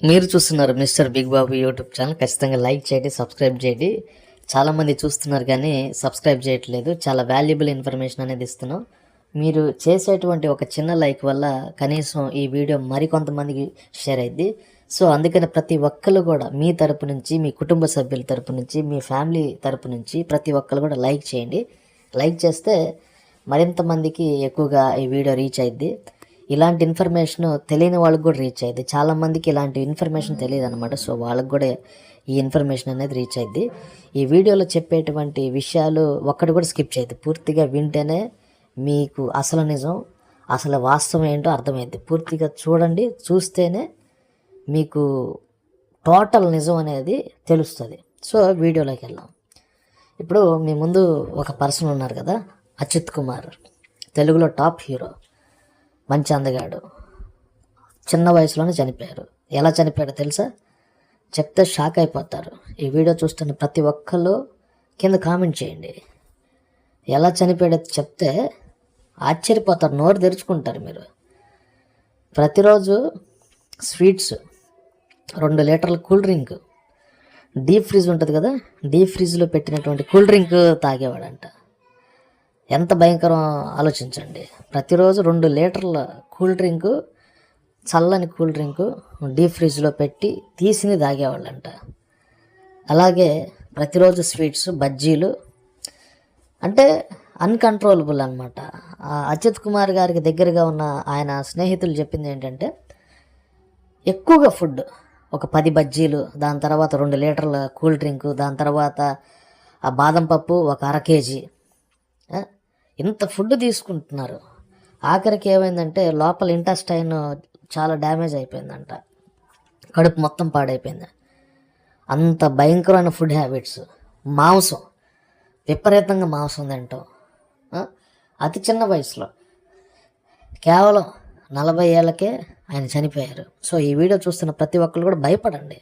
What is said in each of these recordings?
మీరు చూస్తున్నారు mister big బాబు YouTube channel. ఖచ్చితంగా లైక్ చేయండి, సబ్స్క్రైబ్ చేయండి. చాలామంది చూస్తున్నారు కానీ సబ్స్క్రైబ్ చేయట్లేదు. చాలా వాల్యుబుల్ ఇన్ఫర్మేషన్ అనేది ఇస్తున్నాం. మీరు చేసేటువంటి ఒక చిన్న లైక్ వల్ల కనీసం ఈ వీడియో మరికొంతమందికి షేర్ అయింది. సో అందుకని ప్రతి ఒక్కరు కూడా మీ తరపు నుంచి, మీ కుటుంబ సభ్యుల తరపు నుంచి, మీ ఫ్యామిలీ తరపు నుంచి ప్రతి ఒక్కరు కూడా లైక్ చేయండి. లైక్ చేస్తే మరింత మందికి ఎక్కువగా ఈ వీడియో రీచ్ అయింది. ఇలాంటి ఇన్ఫర్మేషన్ తెలియని వాళ్ళకి కూడా రీచ్ అయ్యింది. చాలామందికి ఇలాంటి ఇన్ఫర్మేషన్ తెలియదు అనమాట. సో వాళ్ళకి కూడా ఈ ఇన్ఫర్మేషన్ అనేది రీచ్ అయ్యింది. ఈ వీడియోలో చెప్పేటువంటి విషయాలు ఒక్కటి కూడా స్కిప్ చేయద్దు. పూర్తిగా వింటేనే మీకు అసలు నిజం, అసలు వాస్తవం ఏంటో అర్థమైంది. పూర్తిగా చూడండి, చూస్తేనే మీకు టోటల్ నిజం అనేది తెలుస్తుంది. సో వీడియోలోకి వెళ్దాం. ఇప్పుడు మీ ముందు ఒక పర్సన్ ఉన్నారు కదా, అచ్యుత్ కుమార్, తెలుగులో టాప్ హీరో, మంచి అందగాడు. చిన్న వయసులోనే చనిపోయారు. ఎలా చనిపోయాడో తెలుసా? చెప్తే షాక్ అయిపోతారు. ఈ వీడియో చూస్తున్న ప్రతి ఒక్కళ్ళు కింద కామెంట్ చేయండి. ఎలా చనిపోయాడో చెప్తే ఆశ్చర్యపోతారు, నోరు తెరుచుకుంటారు మీరు. ప్రతిరోజు స్వీట్స్, 2 లీటర్ల కూల్ డ్రింక్, డీప్ ఫ్రిడ్జ్ ఉంటుంది కదా, డీప్ ఫ్రిడ్జ్లో పెట్టినటువంటి కూల్ డ్రింక్ తాగేవాడంట. ఎంత భయంకరం ఆలోచించండి. ప్రతిరోజు 2 లీటర్ల కూల్ డ్రింకు, చల్లని కూల్ డ్రింకు డీప్ ఫ్రిడ్జ్లో పెట్టి తీసిని తాగేవాళ్ళంట. అలాగే ప్రతిరోజు స్వీట్స్, బజ్జీలు, అంటే అన్కంట్రోలబుల్ అనమాట. అచ్యుత్ కుమార్ గారికి దగ్గరగా ఉన్న ఆయన స్నేహితులు చెప్పింది ఏంటంటే, ఎక్కువగా ఫుడ్, ఒక 10 బజ్జీలు, దాని తర్వాత 2 లీటర్ల కూల్ డ్రింకు, దాని తర్వాత ఆ బాదం పప్పు ఒక 1/2 కేజీ, ఇంత ఫుడ్ తీసుకుంటున్నారు. ఆఖరికి ఏమైందంటే లోపల ఇంటెస్టైన్ చాలా డ్యామేజ్ అయిపోయిందంట, కడుపు మొత్తం పాడైపోయింది. అంత భయంకరమైన ఫుడ్ హ్యాబిట్స్. మాంసం, విపరీతంగా మాంసం తింటాం. అతి చిన్న వయసులో, కేవలం 40 ఏళ్ళకే ఆయన చనిపోయారు. సో ఈ వీడియో చూస్తున్న ప్రతి ఒక్కరు కూడా భయపడండి.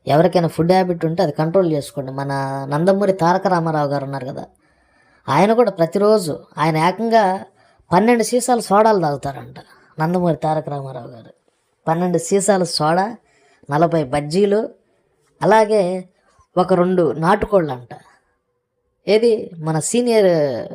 ఎవరికైనా ఫుడ్ హ్యాబిట్ ఉంటే అది కంట్రోల్ చేసుకోండి. మన నందమూరి తారక రామారావు గారు ఉన్నారు కదా, ఆయన కూడా ప్రతిరోజు ఆయన ఏకంగా 12 సీసాలు సోడాలు తాగుతారంట. నందమూరి తారక రామారావు గారు 12 సీసాలు సోడా, 40 బజ్జీలు, అలాగే ఒక 2 నాటుకోళ్ళు అంట. ఏది మన సీనియర్